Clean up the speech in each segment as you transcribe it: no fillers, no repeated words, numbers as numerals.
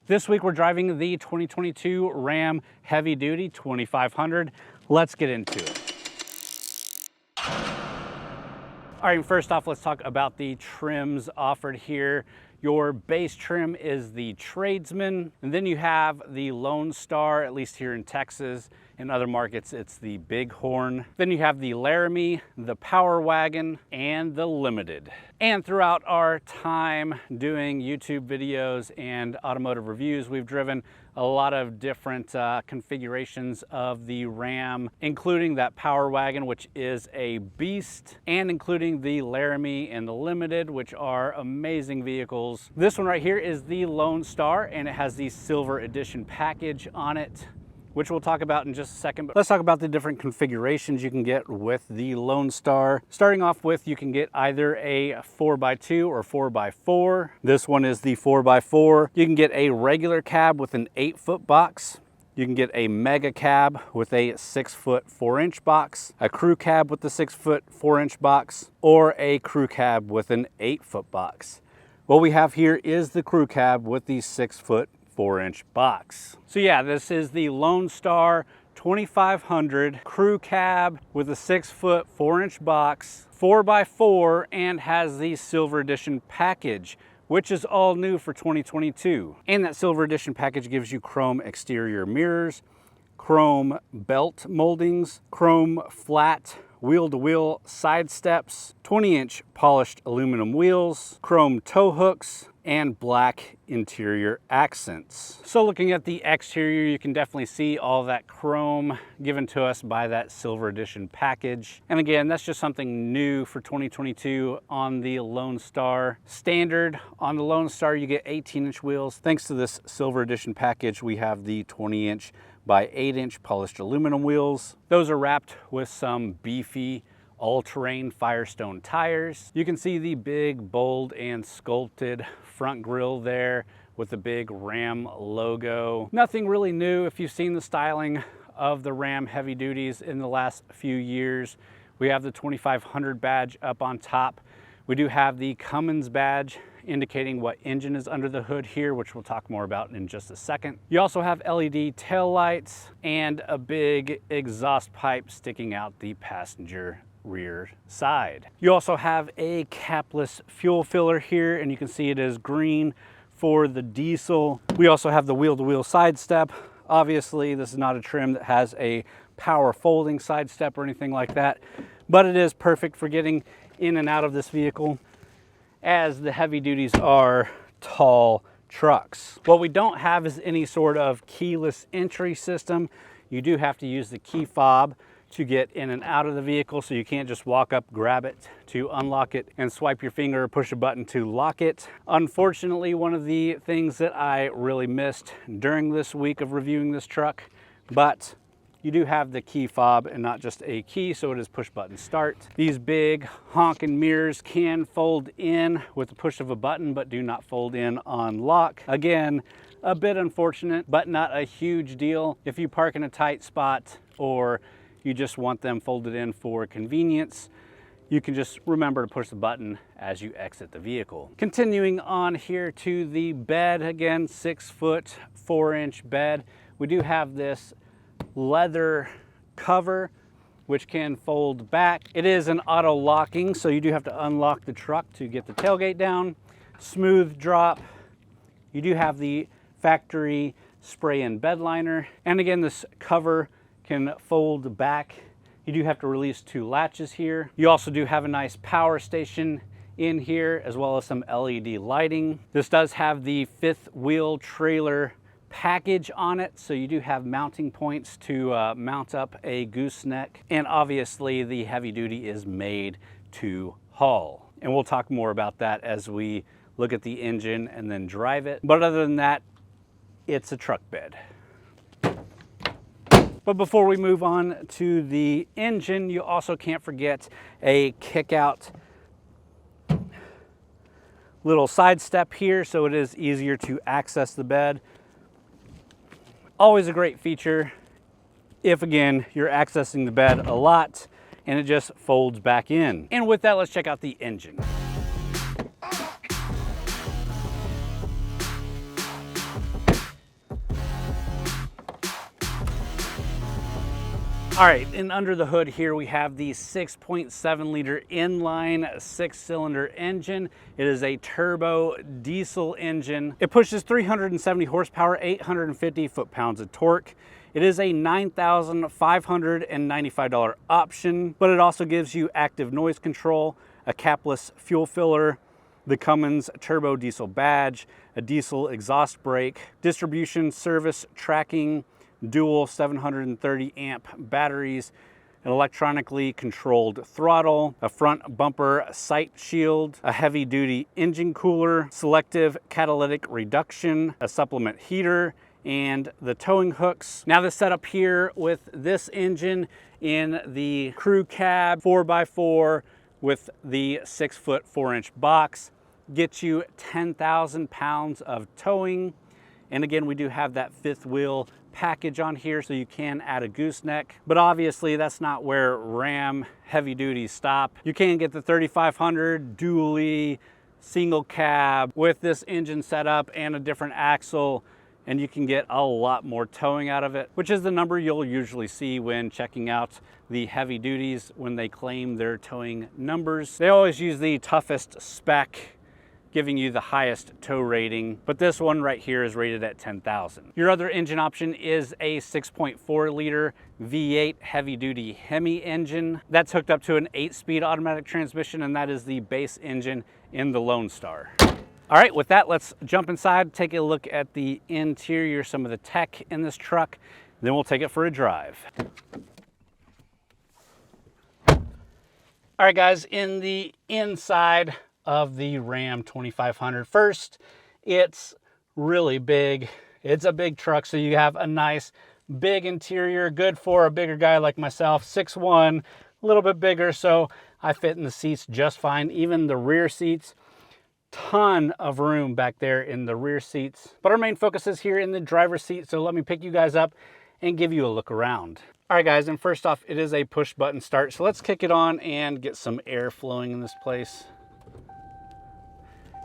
This week we're driving the 2022 Ram Heavy Duty 2500. Let's get into it. All right, first off, let's talk about the trims offered here. Your base trim is the Tradesman, and then you have the Lone Star, at least here in Texas. In other markets, it's the Bighorn. Then you have the Laramie, the Power Wagon, and the Limited. And throughout our time doing YouTube videos and automotive reviews, we've driven a lot of different configurations of the Ram, including that Power Wagon, which is a beast, and including the Laramie and the Limited, which are amazing vehicles. This one right here is the Lone Star, and it has the Silver Edition package on it, which we'll talk about in just a second. But let's talk about the different configurations you can get with the Lone Star. Starting off with, you can get either a 4x2 or 4x4. This one is the 4x4. You can get a regular cab with an 8-foot box. You can get a mega cab with a 6-foot 4-inch box, a crew cab with the 6-foot 4-inch box, or a crew cab with an 8-foot box. What we have here is the crew cab with the 6-foot 4-inch box. So yeah, this is the Lone Star 2500 crew cab with a 6-foot 4-inch box, 4x4, and has the Silver Edition package, which is all new for 2022. And that Silver Edition package gives you chrome exterior mirrors, chrome belt moldings, chrome flat wheel-to-wheel side steps, 20-inch polished aluminum wheels, chrome tow hooks, and black interior accents. So looking at the exterior, you can definitely see all that chrome given to us by that Silver Edition package. And again, that's just something new for 2022 on the Lone Star. Standard on the Lone Star, you get 18-inch wheels. Thanks to this Silver Edition package, we have the 20-inch by 8-inch polished aluminum wheels. Those are wrapped with some beefy all-terrain Firestone tires. You can see the big, bold, and sculpted front grille there with the big Ram logo. Nothing really new if you've seen the styling of the Ram Heavy Duties in the last few years. We have the 2500 badge up on top. We do have the Cummins badge indicating what engine is under the hood here, which we'll talk more about in just a second. You also have LED tail lights and a big exhaust pipe sticking out the passenger rear side. You also have a capless fuel filler here, and you can see it is green for the diesel. We also have the wheel-to-wheel side step. Obviously, this is not a trim that has a power folding side step or anything like that, but it is perfect for getting in and out of this vehicle, as the Heavy Duties are tall trucks. What we don't have is any sort of keyless entry system. You do have to use the key fob to get in and out of the vehicle, so you can't just walk up, grab it to unlock it, and swipe your finger or push a button to lock it. Unfortunately, one of the things that I really missed during this week of reviewing this truck, but you do have the key fob and not just a key, so it is push button start. These big honking mirrors can fold in with the push of a button, but do not fold in on lock. Again, a bit unfortunate, but not a huge deal. If you park in a tight spot or you just want them folded in for convenience, you can just remember to push the button as you exit the vehicle. Continuing on here to the bed, again, 6-foot 4-inch bed. We do have this leather cover which can fold back. It is an auto locking, so you do have to unlock the truck to get the tailgate down. Smooth drop. You do have the factory spray-in bed liner, and again, this cover can fold back. You do have to release 2 latches here. You also do have a nice power station in here, as well as some LED lighting. This does have the 5th wheel trailer package on it, so you do have mounting points to mount up a gooseneck, and obviously the Heavy Duty is made to haul, and we'll talk more about that as we look at the engine and then drive it. But other than that, it's a truck bed. But before we move on to the engine, you also can't forget a kick-out little side step here, so it is easier to access the bed. Always a great feature if, again, you're accessing the bed a lot and it just folds back in. And with that, let's check out the engine. All right, and under the hood here we have the 6.7 liter inline 6-cylinder engine. It is a turbo diesel engine. It pushes 370 horsepower, 850 foot-pounds of torque. It is a $9,595 option, but it also gives you active noise control, a capless fuel filler, the Cummins turbo diesel badge, a diesel exhaust brake, distribution, service, tracking, dual 730 amp batteries, an electronically controlled throttle, a front bumper sight shield, a heavy duty engine cooler, selective catalytic reduction, a supplement heater, and the towing hooks. Now the setup here with this engine in the CrewCab 4x4 with the 6-foot 4-inch box gets you 10,000 pounds of towing. And again, we do have that 5th wheel package on here, so you can add a gooseneck, but obviously that's not where Ram heavy duties stop. You can get the 3500 dually single cab with this engine setup and a different axle, and you can get a lot more towing out of it, which is the number you'll usually see when checking out the heavy duties when they claim their towing numbers. They always use the toughest spec, giving you the highest tow rating, but this one right here is rated at 10,000. Your other engine option is a 6.4 liter V8 heavy duty Hemi engine. That's hooked up to an 8-speed automatic transmission, and that is the base engine in the Lone Star. All right, with that, let's jump inside, take a look at the interior, some of the tech in this truck, then we'll take it for a drive. All right, guys, in the inside of the Ram 2500. First, it's really big. It's a big truck, so you have a nice big interior, good for a bigger guy like myself, 6'1", a little bit bigger, so I fit in the seats just fine. Even the rear seats, ton of room back there in the rear seats. But our main focus is here in the driver's seat, so let me pick you guys up and give you a look around. All right, guys, and first off, it is a push button start, so let's kick it on and get some air flowing in this place.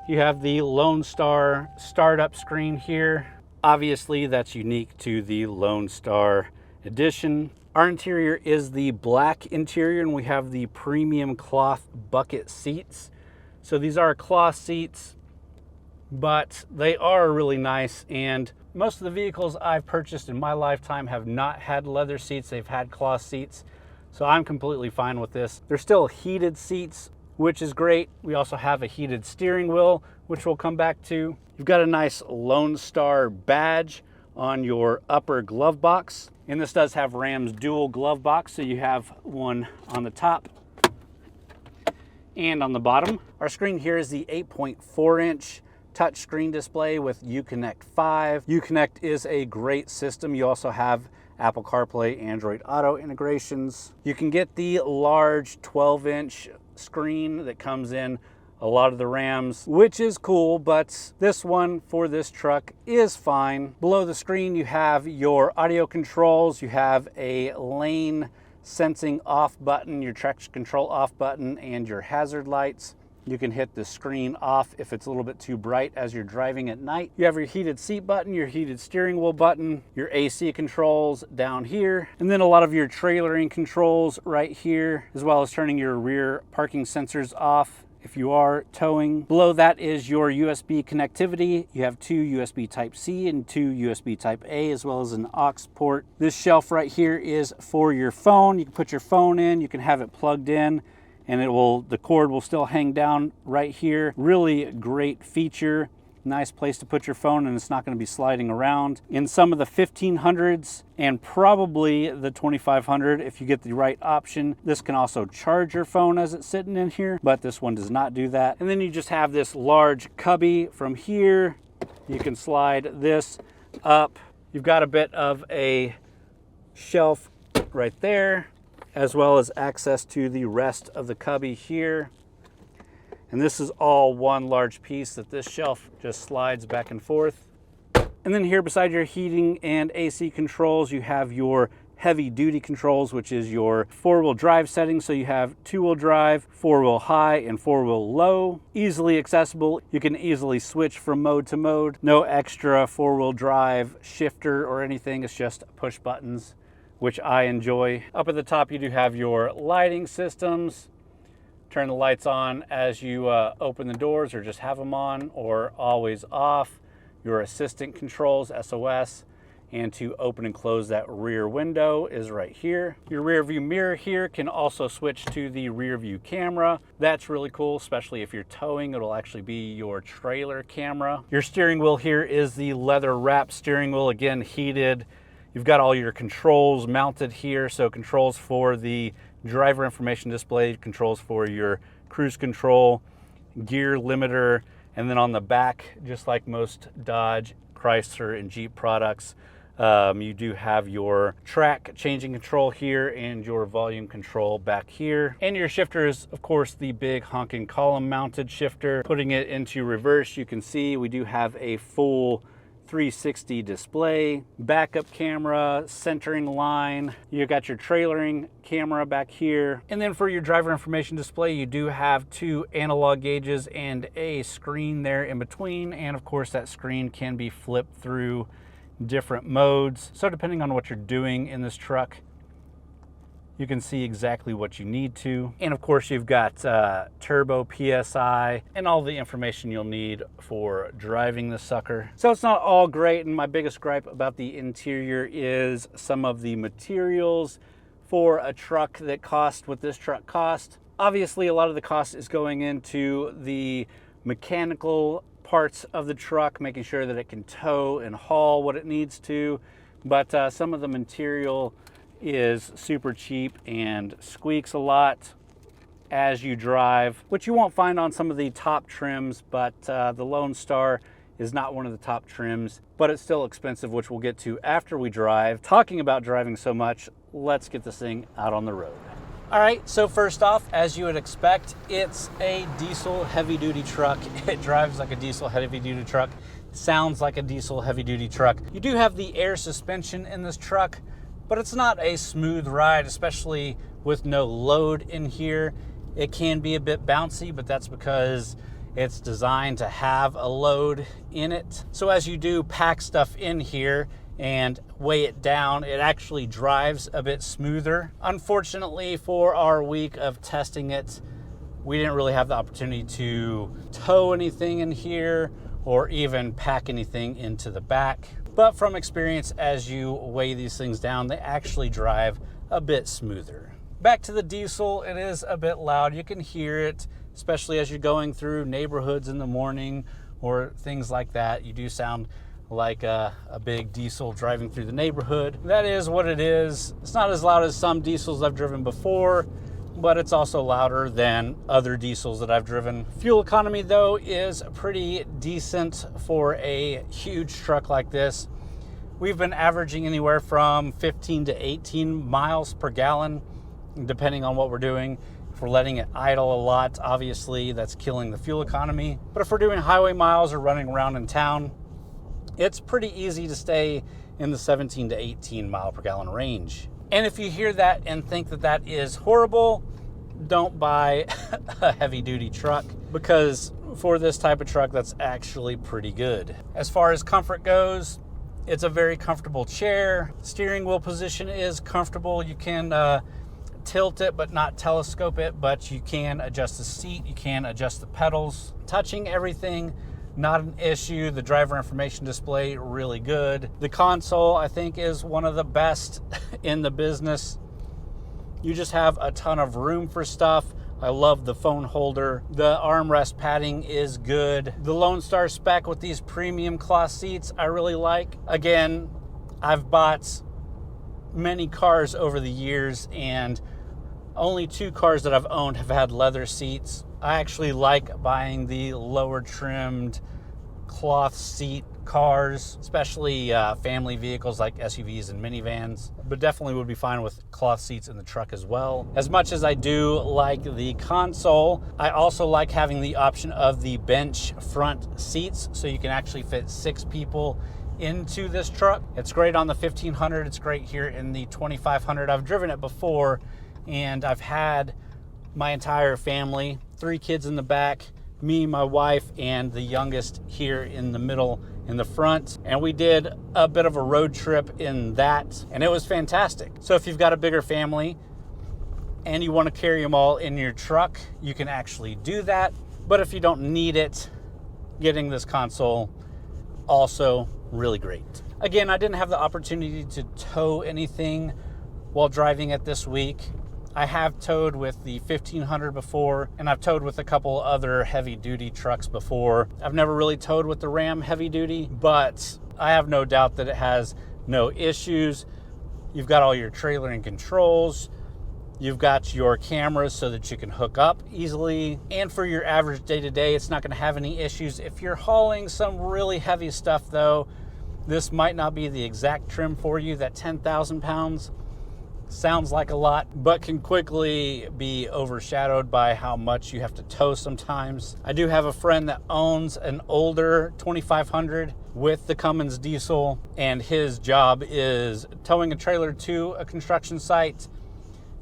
You have the Lone Star startup screen here. Obviously, that's unique to the Lone Star edition. Our interior is the black interior, and we have the premium cloth bucket seats. So these are cloth seats, but they are really nice, and most of the vehicles I've purchased in my lifetime have not had leather seats. They've had cloth seats, so I'm completely fine with this. They're still heated seats, which is great. We also have a heated steering wheel, which we'll come back to. You've got a nice Lone Star badge on your upper glove box. And this does have Ram's dual glove box, so you have one on the top and on the bottom. Our screen here is the 8.4-inch touchscreen display with Uconnect 5. Uconnect is a great system. You also have Apple CarPlay, Android Auto integrations. You can get the large 12-inch screen that comes in a lot of the Rams, which is cool, but this one for this truck is fine. Below the screen, you have your audio controls. You have a lane sensing off button, your traction control off button, and your hazard lights. You can hit the screen off if it's a little bit too bright as you're driving at night. You have your heated seat button, your heated steering wheel button, your AC controls down here, and then a lot of your trailering controls right here, as well as turning your rear parking sensors off if you are towing. Below that is your USB connectivity. You have 2 USB Type-C and 2 USB Type-A, as well as an aux port. This shelf right here is for your phone. You can put your phone in, you can have it plugged in, and the cord will still hang down right here. Really great feature. Nice place to put your phone, and it's not going to be sliding around. In some of the 1500s and probably the 2500, if you get the right option, this can also charge your phone as it's sitting in here, but this one does not do that. And then you just have this large cubby from here. You can slide this up. You've got a bit of a shelf right there, as well as access to the rest of the cubby here. And this is all one large piece that this shelf just slides back and forth. And then here beside your heating and AC controls, you have your heavy duty controls, which is your 4-wheel drive settings. So you have 2-wheel drive, 4-wheel high, and 4-wheel low. Easily accessible. You can easily switch from mode to mode. No extra 4-wheel drive shifter or anything. It's just push buttons which I enjoy. Up at the top, you do have your lighting systems. Turn the lights on as you open the doors, or just have them on, or always off. Your assistant controls, SOS, and to open and close that rear window is right here. Your rear view mirror here can also switch to the rear view camera. That's really cool, especially if you're towing. It'll actually be your trailer camera. Your steering wheel here is the leather wrap steering wheel, again heated. You've got all your controls mounted here, so controls for the driver information display, controls for your cruise control, gear limiter, and then on the back, just like most Dodge, Chrysler, and Jeep products, you do have your track changing control here and your volume control back here. And your shifter is, of course, the big honking column mounted shifter. Putting it into reverse, you can see we do have a full 360 display, backup camera, centering line. You got your trailering camera back here. And then for your driver information display, you do have 2 analog gauges and a screen there in between. And of course, that screen can be flipped through different modes. So depending on what you're doing in this truck, you can see exactly what you need to. And of course, you've got turbo PSI and all the information you'll need for driving the sucker. So it's not all great, and my biggest gripe about the interior is some of the materials for a truck that cost what this truck cost. Obviously, a lot of the cost is going into the mechanical parts of the truck, making sure that it can tow and haul what it needs to, but some of the material is super cheap and squeaks a lot as you drive, which you won't find on some of the top trims, but the Lone Star is not one of the top trims, but it's still expensive, which we'll get to after we drive. Talking about driving so much, let's get this thing out on the road. All right, so first off, as you would expect, it's a diesel heavy-duty truck. It drives like a diesel heavy-duty truck, sounds like a diesel heavy-duty truck. You do have the air suspension in this truck, but it's not a smooth ride, especially with no load in here. It can be a bit bouncy, but that's because it's designed to have a load in it. So as you do pack stuff in here and weigh it down, it actually drives a bit smoother. Unfortunately, for our week of testing it, we didn't really have the opportunity to tow anything in here or even pack anything into the back. But from experience, as you weigh these things down, they actually drive a bit smoother. Back to the diesel, it is a bit loud. You can hear it, especially as you're going through neighborhoods in the morning or things like that. You do sound like a big diesel driving through the neighborhood. That is what it is. It's not as loud as some diesels I've driven before, but it's also louder than other diesels that I've driven. Fuel economy, though, is pretty decent for a huge truck like this. We've been averaging anywhere from 15 to 18 miles per gallon, depending on what we're doing. If we're letting it idle a lot, obviously that's killing the fuel economy. But if we're doing highway miles or running around in town, it's pretty easy to stay in the 17 to 18 mile per gallon range. And if you hear that and think that that is horrible, don't buy a heavy-duty truck, because for this type of truck, that's actually pretty good. As far as comfort goes, it's a very comfortable chair. Steering wheel position is comfortable. You can tilt it but not telescope it, but you can adjust the seat, you can adjust the pedals. Touching everything, not an issue. The driver information display, really good. The console, I think, is one of the best in the business. You just have a ton of room for stuff. I love the phone holder. The armrest padding is good. The Lone Star spec with these premium cloth seats, I really like. Again, I've bought many cars over the years, and only 2 cars that I've owned have had leather seats. I actually like buying the lower trimmed cloth seat cars, especially family vehicles like SUVs and minivans, but definitely would be fine with cloth seats in the truck as well. As much as I do like the console, I also like having the option of the bench front seats, so you can actually fit 6 people into this truck. It's great on the 1500, it's great here in the 2500. I've driven it before, and I've had my entire family, 3 kids in the back, me, my wife, and the youngest here in the middle in the front, and we did a bit of a road trip in that, and it was fantastic. So if you've got a bigger family and you want to carry them all in your truck, you can actually do that. But if you don't need it, getting this console also really great. Again, I didn't have the opportunity to tow anything while driving it this week. I have towed with the 1500 before, and I've towed with a couple other heavy duty trucks before. I've never really towed with the Ram heavy duty, but I have no doubt that it has no issues. You've got all your trailering controls. You've got your cameras so that you can hook up easily. And for your average day-to-day, it's not going to have any issues. If you're hauling some really heavy stuff though, this might not be the exact trim for you. That 10,000 pounds sounds like a lot, but can quickly be overshadowed by how much you have to tow sometimes. I do have a friend that owns an older 2500 with the Cummins diesel, and his job is towing a trailer to a construction site,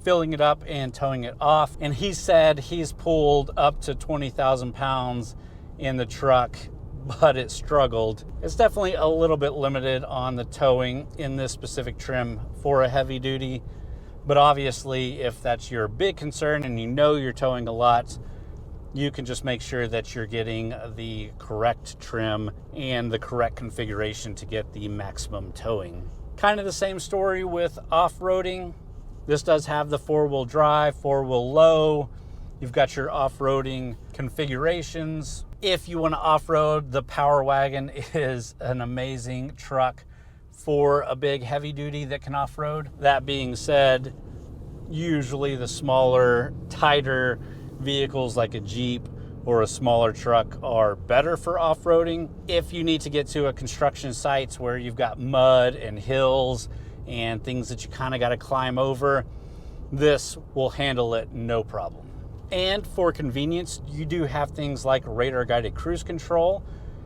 filling it up and towing it off. And he said he's pulled up to 20,000 pounds in the truck, but it struggled. It's definitely a little bit limited on the towing in this specific trim for a heavy duty. But obviously, if that's your big concern and you know you're towing a lot, you can just make sure that you're getting the correct trim and the correct configuration to get the maximum towing. Kind of the same story with off-roading. This does have the four-wheel drive, four-wheel low. You've got your off-roading configurations. If you want to off-road, the Power Wagon is an amazing truck for a big heavy duty that can off-road. That being said, usually the smaller, tighter vehicles like a Jeep or a smaller truck are better for off-roading. If you need to get to a construction site where you've got mud and hills and things that you kind of got to climb over, this will handle it no problem. And for convenience, you do have things like radar guided cruise control.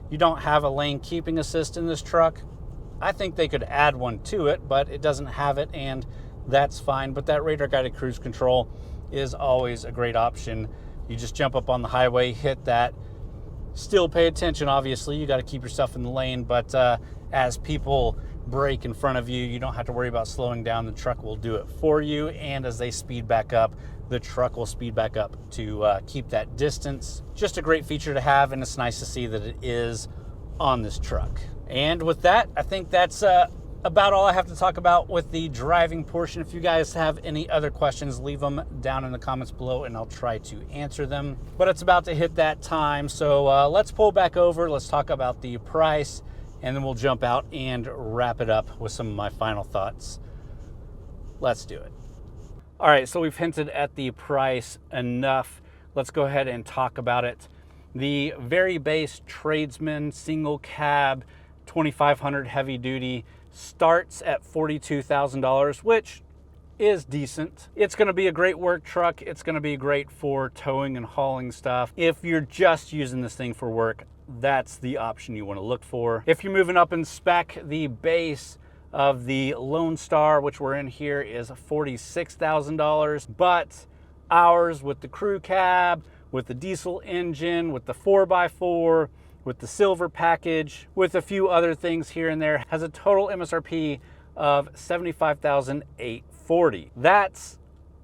You don't have a lane keeping assist in this truck. I think they could add one to it, but it doesn't have it, and that's fine. But that radar guided cruise control is always a great option. You just jump up on the highway, hit that. Still pay attention, obviously. You got to keep yourself in the lane, but as people brake in front of you, you don't have to worry about slowing down. The truck will do it for you, and as they speed back up, the truck will speed back up to keep that distance. Just a great feature to have, and it's nice to see that it is on this truck. And with that, I think that's about all I have to talk about with the driving portion. If you guys have any other questions, leave them down in the comments below and I'll try to answer them. But it's about to hit that time, so let's pull back over. Let's talk about the price, and then we'll jump out and wrap it up with some of my final thoughts. Let's do it. All right, so we've hinted at the price enough. Let's go ahead and talk about it. The very base tradesman single cab 2500 heavy duty starts at $42,000, which is decent. It's going to be a great work truck. It's going to be great for towing and hauling stuff. If you're just using this thing for work, that's the option you want to look for. If you're moving up in spec, the base of the Lone Star, which we're in here, is $46,000, but ours with the CrewCab, with the diesel engine, with the 4x4, with the silver package, with a few other things here and there, has a total MSRP of $75,840. That's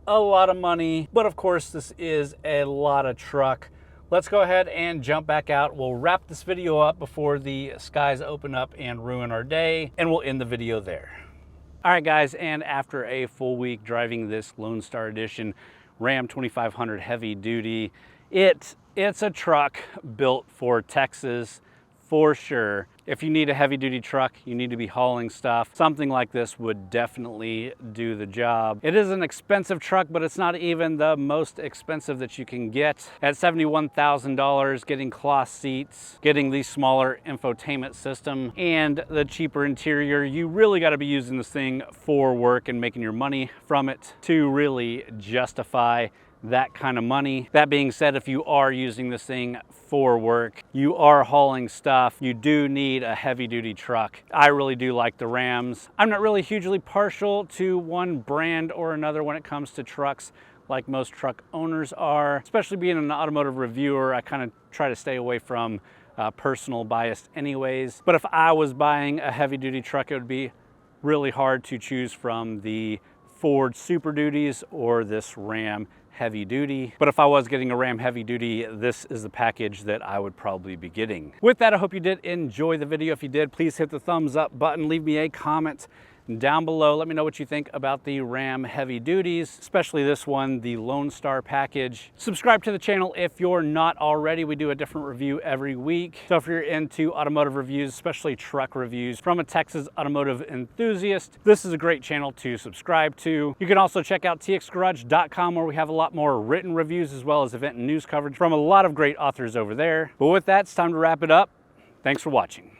a lot of money, but of course this is a lot of truck. Let's go ahead and jump back out. We'll wrap this video up before the skies open up and ruin our day, and we'll end the video there. All right, guys, and after a full week driving this Lone Star Edition Ram 2500 heavy duty, it's a truck built for Texas for sure. If you need a heavy duty truck, you need to be hauling stuff, something like this would definitely do the job. It is an expensive truck, but it's not even the most expensive that you can get. At $71,000, getting cloth seats, getting the smaller infotainment system, and the cheaper interior, you really got to be using this thing for work and making your money from it to really justify that kind of money. That being said, if you are using this thing for work, you are hauling stuff, you do need a heavy duty truck. I really do like the Rams. I'm not really hugely partial to one brand or another when it comes to trucks, like most truck owners are. Especially being an automotive reviewer, I kind of try to stay away from personal bias anyways. But if I was buying a heavy duty truck, it would be really hard to choose from the Ford Super Duties or this Ram Heavy Duty. But if I was getting a Ram Heavy Duty, this is the package that I would probably be getting. With that, I hope you did enjoy the video. If you did, please hit the thumbs up button, leave me a comment down below. Let me know what you think about the Ram Heavy Duties, especially this one, the Lone Star package. Subscribe to the channel if you're not already. We do a different review every week. So if you're into automotive reviews, especially truck reviews from a Texas automotive enthusiast, this is a great channel to subscribe to. You can also check out TXGARAGE.com, where we have a lot more written reviews as well as event and news coverage from a lot of great authors over there. But with that, it's time to wrap it up. Thanks for watching.